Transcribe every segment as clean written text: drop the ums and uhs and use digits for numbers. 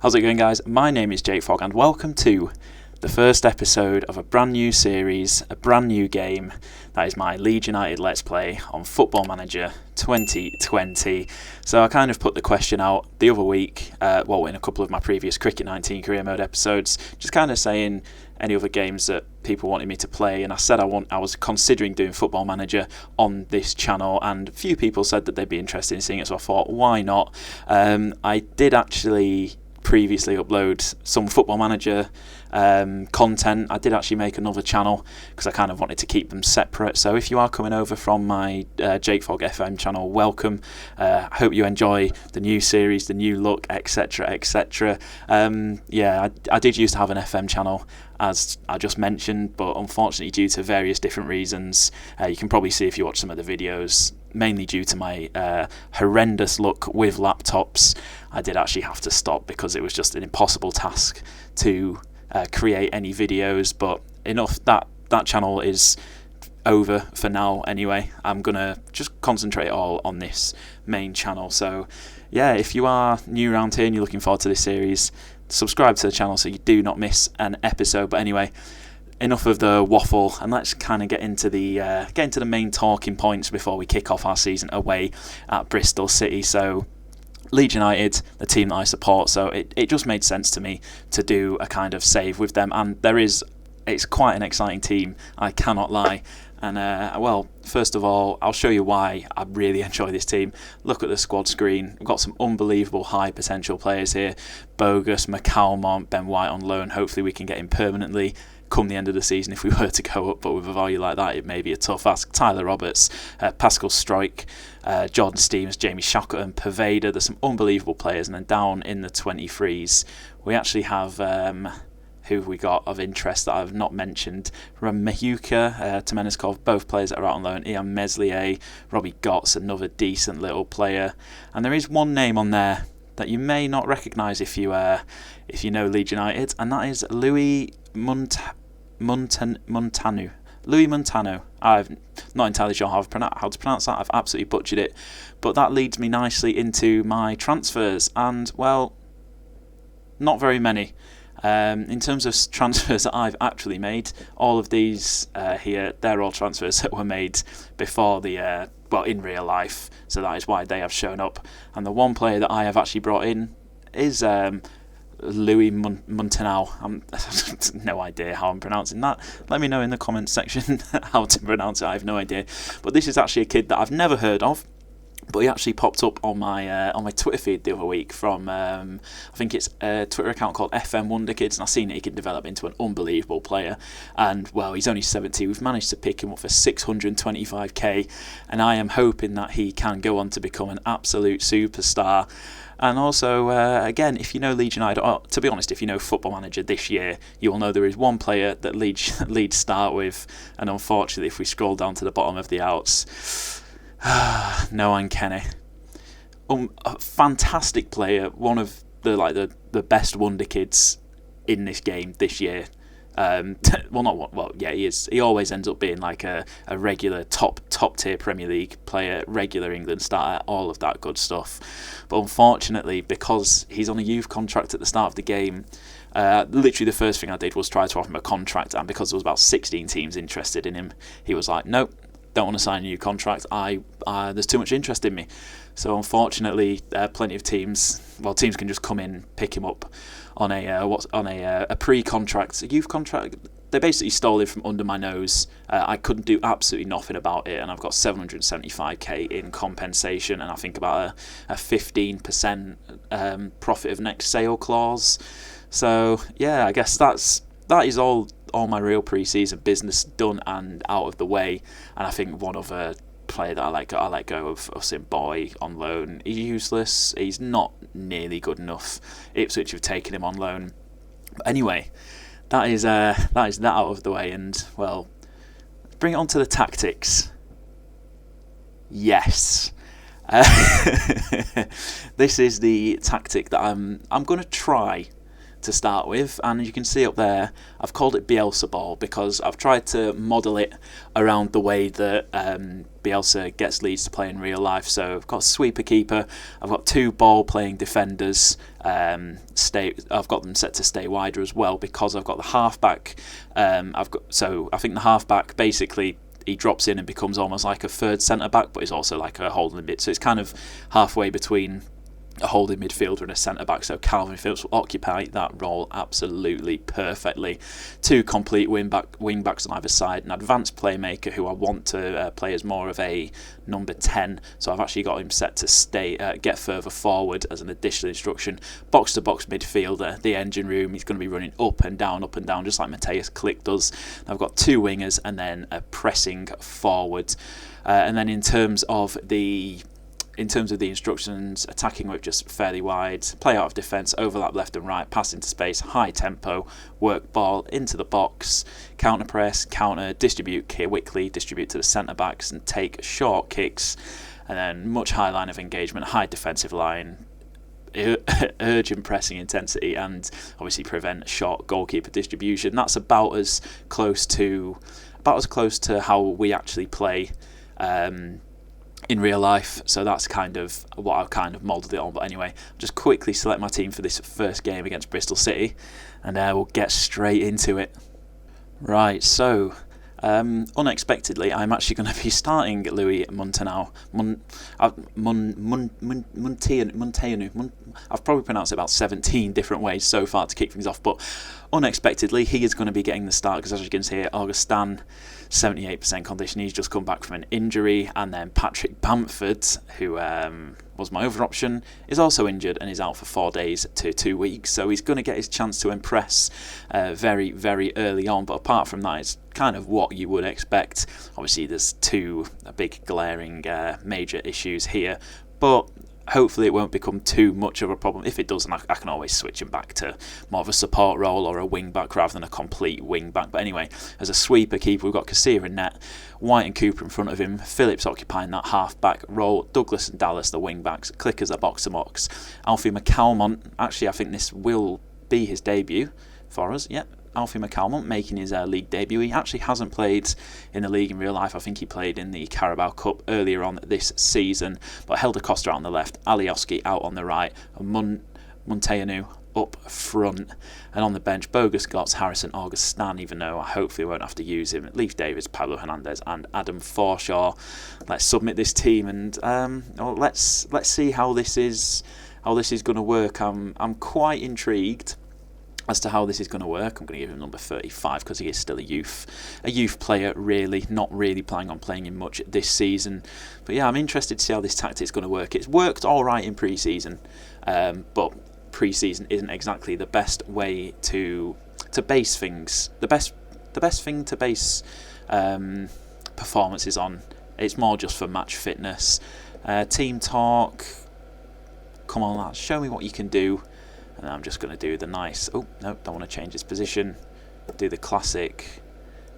How's it going, guys? My name is Jakefog and welcome to the first episode of a brand new series, a brand new game. That is my Leeds United Let's Play on Football Manager 2020. So I kind of put the question out the other week, in a couple of my previous Cricket 19 career mode episodes, just kind of saying any other games that people wanted me to play, and I said I was considering doing Football Manager on this channel, and a few people said that they'd be interested in seeing it, so I thought, why not? I did actually previously upload some Football Manager content. I did actually make another channel because I kind of wanted to keep them separate. So if you are coming over from my Jakefog FM channel, welcome. I hope you enjoy the new series, the new look, etc, etc. I did used to have an FM channel, as I just mentioned, but unfortunately due to various different reasons, you can probably see if you watch some of the videos, mainly due to my horrendous luck with laptops, I did actually have to stop because it was just an impossible task to create any videos. But enough, that channel is over for now anyway. I'm gonna just concentrate all on this main channel. So yeah, if you are new around here and you're looking forward to this series, subscribe to the channel so you do not miss an episode. But anyway, enough of the waffle, and let's kind of get into the main talking points before we kick off our season away at Bristol City. So Leeds United, the team that I support, so it just made sense to me to do a kind of save with them, and it's quite an exciting team, I cannot lie. And first of all, I'll show you why I really enjoy this team. Look at the squad screen. We've got some unbelievable high potential players here. Bogus, McCalmont, Ben White on loan. Hopefully we can get him permanently come the end of the season if we were to go up, but with a value like that it may be a tough ask. Tyler Roberts, Pascal Struijk, Jordan Stevens, Jamie Shackleton, Pervader. There's some unbelievable players. And then down in the 23s we actually have who have we got of interest that I've not mentioned? Mahuka, Temeneskov, both players that are out on loan. Ian Meslier, Robbie Gotts, another decent little player. And there is one name on there that you may not recognise if you know Leeds United, and that is Louis Montano. Louis Montano. I'm not entirely sure how to pronounce that. I've absolutely butchered it. But that leads me nicely into my transfers, and well, not very many. In terms of transfers that I've actually made, all of these here, they're all transfers that were made before the in real life, so that is why they have shown up. And the one player that I have actually brought in is Louis Montano. No idea how I'm pronouncing that. Let me know in the comments section how to pronounce it. I have no idea. But this is actually a kid that I've never heard of, but he actually popped up on my Twitter feed the other week from I think it's a Twitter account called FM20 Kids, and I've seen that he can develop into an unbelievable player. And well, he's only 70. We've managed to pick him up for 625k, and I am hoping that he can go on to become an absolute superstar. And also, again, if you know Leeds United, or to be honest, if you know Football Manager this year, you will know there is one player that Leeds start with, and unfortunately, if we scroll down to the bottom of the outs, Noah Kenny, a fantastic player, one of the best wonder kids in this game this year. He is. He always ends up being like a regular top tier Premier League player, regular England starter, all of that good stuff. But unfortunately, because he's on a youth contract at the start of the game, literally the first thing I did was try to offer him a contract, and because there was about 16 teams interested in him, he was like, nope, don't want to sign a new contract. There's too much interest in me. So unfortunately, plenty of teams can just come in, pick him up on a pre-contract, a youth contract. They basically stole it from under my nose. I couldn't do absolutely nothing about it, and I've got 775k in compensation, and I think about a 15% profit of next sale clause. So yeah, I guess that is all my real pre-season business done and out of the way. And I think one other player that I let go of Usain Boy on loan. He's useless. He's not nearly good enough. Ipswich have taken him on loan. But anyway, that is that out of the way, and well, bring it on to the tactics. Yes. This is the tactic that I'm going to try to start with, and you can see up there I've called it Bielsaball because I've tried to model it around the way that Bielsa gets Leeds to play in real life. So I've got a sweeper keeper, I've got 2 ball playing defenders, I've got them set to stay wider as well because I've got the halfback. So I think the halfback basically he drops in and becomes almost like a third centre back, but he's also like a holding mid. So it's kind of halfway between a holding midfielder and a centre back. So Calvin Phillips will occupy that role absolutely perfectly. 2 complete wing backs on either side, an advanced playmaker who I want to play as more of a number 10. So I've actually got him set to get further forward as an additional instruction. Box to box midfielder, the engine room. He's going to be running up and down, just like Mateus Click does. I've got 2 wingers and then a pressing forward. And then in terms of the instructions, attacking width just fairly wide, play out of defence, overlap left and right, pass into space, high tempo, work ball into the box, counter press, counter, distribute quickly, distribute to the centre backs and take short kicks, and then much high line of engagement, high defensive line, urgent pressing intensity, and obviously prevent short goalkeeper distribution. That's about as close to how we actually play in real life, so that's kind of what I've kind of moulded it on. But anyway, I'll just quickly select my team for this first game against Bristol City, and we'll get straight into it. Right, so unexpectedly, I'm actually going to be starting Louis Munteanu. I've probably pronounced it about 17 different ways so far to kick things off, but unexpectedly, he is going to be getting the start because, as you can see here, Augustin, 78% condition. He's just come back from an injury, and then Patrick Bamford, who was my other option, is also injured and is out for 4 days to 2 weeks. So he's going to get his chance to impress very, very early on. But apart from that, it's kind of what you would expect. Obviously, there's 2 big glaring major issues here, but hopefully it won't become too much of a problem. If it does, then I can always switch him back to more of a support role or a wing back rather than a complete wing back. But anyway, as a sweeper keeper, we've got Casilla in net, White and Cooper in front of him, Phillips occupying that half back role, Douglas and Dallas the wing backs, Clickers are box to box, Alfie McCalmont. Actually, I think this will be his debut for us. Yep. Alfie McCalmont making his league debut. He actually hasn't played in the league in real life. I think he played in the Carabao Cup earlier on this season. But Helder Costa out on the left, Alioski out on the right, and Munteanu up front. And on the bench, Bogus, Gotts, Harrison, Augustin, even though I hopefully won't have to use him. Leif Davids, Pablo Hernandez and Adam Forshaw. Let's submit this team and let's see how this is going to work. I'm quite intrigued as to how this is going to work. I'm going to give him number 35 because he is still a youth player, really, not really planning on playing him much this season. But yeah, I'm interested to see how this tactic is going to work. It's worked all right in pre-season, but pre-season isn't exactly the best way to base things. The best thing to base performances on. It's more just for match fitness. Team talk. Come on, lads, show me what you can do. And I'm just going to do the nice, oh no, don't want to change his position, do the classic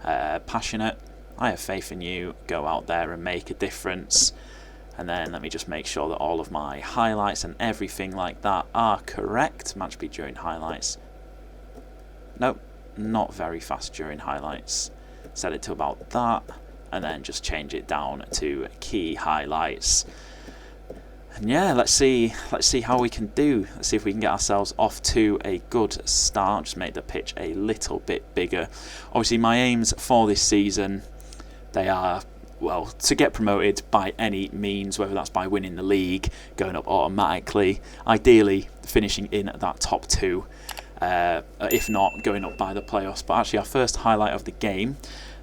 passionate, I have faith in you, go out there and make a difference. And then let me just make sure that all of my highlights and everything like that are correct. Match speed during highlights, nope, not very fast during highlights, set it to about that, and then just change it down to key highlights. And yeah, let's see how we can do. Let's see if we can get ourselves off to a good start. Just make the pitch a little bit bigger. Obviously, my aims for this season, they are, well, to get promoted by any means, whether that's by winning the league, going up automatically, ideally finishing in that top 2, if not going up by the playoffs. But actually, our first highlight of the game,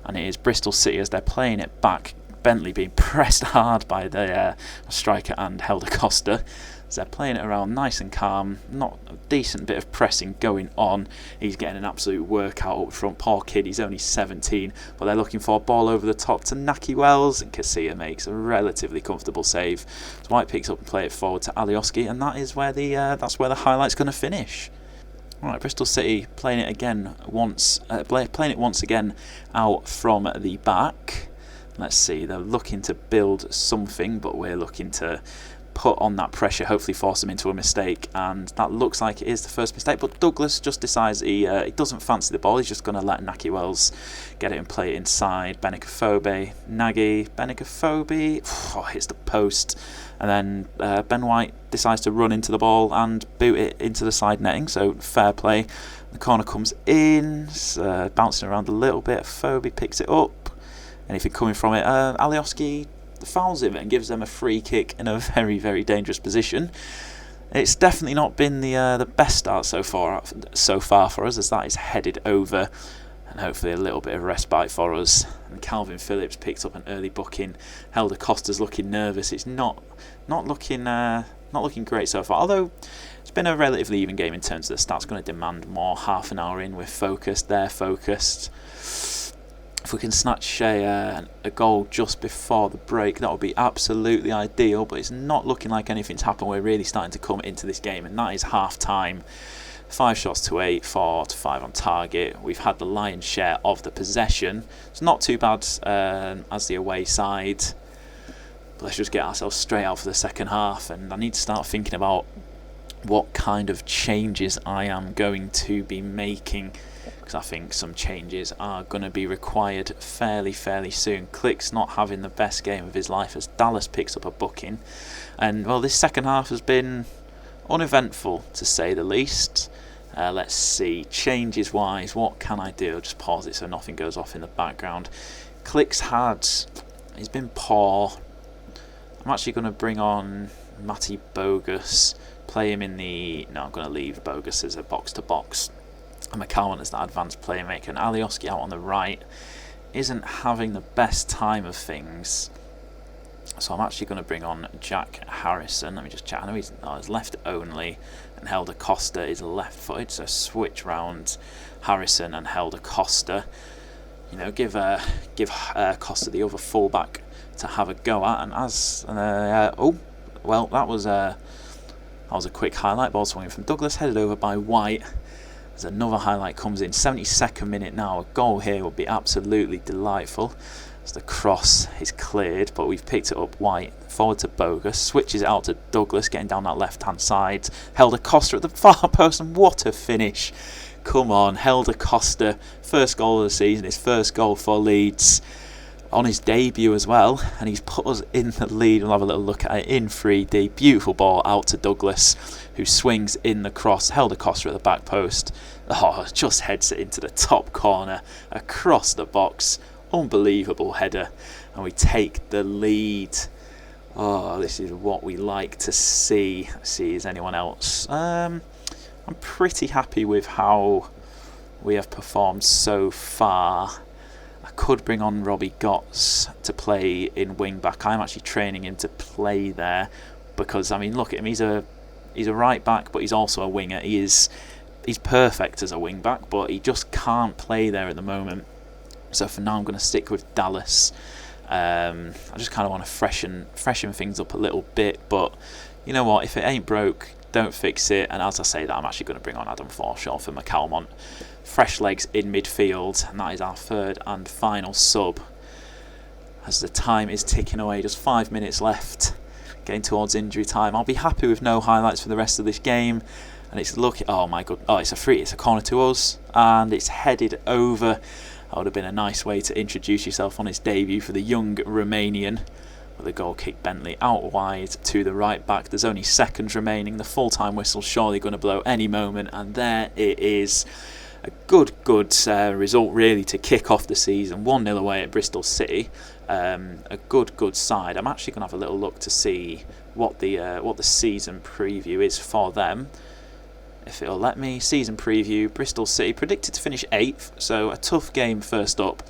and it is Bristol City as they're playing it back. Bentley being pressed hard by the striker and Helder Costa. So they're playing it around nice and calm, not a decent bit of pressing going on. He's getting an absolute workout up front. Poor kid, he's only 17, but they're looking for a ball over the top to Naki Wells, and Casilla makes a relatively comfortable save. So White picks up and play it forward to Alioski, and that is where that's where the highlight's going to finish. Right, Bristol City playing it once again out from the back. Let's see, they're looking to build something, but we're looking to put on that pressure, hopefully force them into a mistake, and that looks like it is the first mistake. But Douglas just decides he doesn't fancy the ball. He's just going to let Naki Wells get it and play it inside. Benikofobe, Nagy, Benikofobe, hits the post, and then Ben White decides to run into the ball and boot it into the side netting, so fair play. The corner comes in, bouncing around a little bit. Fobe picks it up, anything coming from it. Alioski fouls him and gives them a free kick in a very, very dangerous position. It's definitely not been the best start so far for us, as that is headed over, and hopefully a little bit of respite for us. And Calvin Phillips picks up an early booking. Helder Costa's looking nervous. It's not looking great so far, although it's been a relatively even game in terms of the stats. Going to demand more. Half an hour in, we're focused. They're focused. If we can snatch a goal just before the break, that would be absolutely ideal, but it's not looking like anything's happened. We're really starting to come into this game, and that is half time. 5 shots to 8, 4 to 5 on target. We've had the lion's share of the possession. It's not too bad as the away side. But let's just get ourselves straight out for the second half, and I need to start thinking about what kind of changes I am going to be making, because I think some changes are going to be required fairly soon. Click's not having the best game of his life as Dallas picks up a booking, and well, this second half has been uneventful to say the least. Let's see, changes wise, what can I do? I'll just pause it so nothing goes off in the background. Click's he's been poor. I'm actually going to bring on Matty Bogus, play him in the... No, I'm going to leave Bogus as a box-to-box. And McCallum as that advanced playmaker. And Alioski out on the right isn't having the best time of things. So I'm actually going to bring on Jack Harrison. Let me just check. I know he's left only. And Helder Costa is left-footed. So switch round Harrison and Helder Costa. You know, give Costa the other fullback to have a go at. And as... well, that was a quick highlight. Ball swinging from Douglas, headed over by White. As another highlight comes in, 72nd minute now. A goal here would be absolutely delightful. As the cross is cleared, but we've picked it up. White forward to Bogus, switches it out to Douglas, getting down that left-hand side. Helder Costa at the far post, and what a finish! Come on, Helder Costa, first goal of the season, his first goal for Leeds. On his debut as well, and he's put us in the lead. We'll have a little look at it in 3D. Beautiful ball out to Douglas, who swings in the cross. Helder Costa at the back post. Just heads it into the top corner, across the box. Unbelievable header, and we take the lead. This is what we like to see. Let's see, is anyone else? I'm pretty happy with how we have performed so far. I could bring on Robbie Gotts to play in wing back. I'm actually training him to play there because, I mean, look at him. He's a right back, but he's also a winger. He's perfect as a wing back, but he just can't play there at the moment. So for now, I'm going to stick with Dallas. I just kind of want to freshen things up a little bit. But you know what? If it ain't broke, don't fix it. And as I say that, I'm actually going to bring on Adam Forshaw for McCalmont. Fresh legs in midfield, and that is our third and final sub. As the time is ticking away, just 5 minutes left, getting towards injury time. I'll be happy with no highlights for the rest of this game. And it's looking, oh my god, it's a corner to us, and it's headed over. That would have been a nice way to introduce yourself on his debut for the young Romanian. With a goal kick, Bentley out wide to the right back. There's only seconds remaining. The full-time whistle surely going to blow any moment, and there it is. A good result really to kick off the season. 1-0 away at Bristol City. A good side. I'm actually going to have a little look to see what the season preview is for them. If it'll let me. Season preview, Bristol City predicted to finish 8th, so a tough game first up,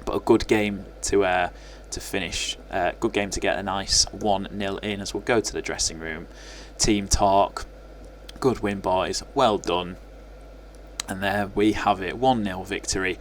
but a good game to finish. Good game to get a nice 1-0 in as we'll go to the dressing room. Team talk. Good win, boys. Well done. And there we have it, 1-0 victory.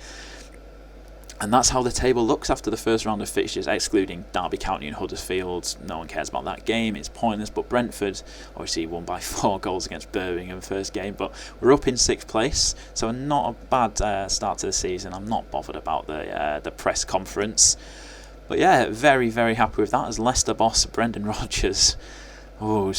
And that's how the table looks after the first round of fixtures, excluding Derby County and Huddersfield. No one cares about that game, it's pointless. But Brentford obviously won by 4 goals against Birmingham first game. But we're up in 6th place, so not a bad start to the season. I'm not bothered about the press conference. But yeah, very happy with that as Leicester boss Brendan Rodgers Oh,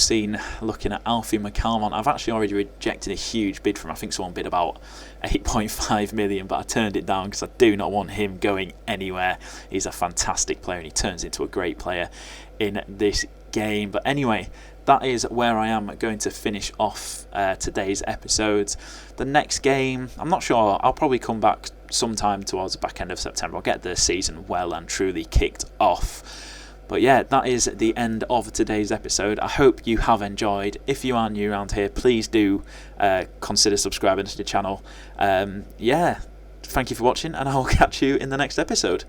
looking at Alfie McCalmont. I've actually already rejected a huge bid from him. I think someone bid about 8.5 million, but I turned it down because I do not want him going anywhere. He's a fantastic player and he turns into a great player in this game. But anyway, that is where I am going to finish off today's episodes. The next game, I'm not sure. I'll probably come back sometime towards the back end of September. I'll get the season well and truly kicked off. But yeah, that is the end of today's episode. I hope you have enjoyed. If you are new around here, please do consider subscribing to the channel. Thank you for watching, and I will catch you in the next episode.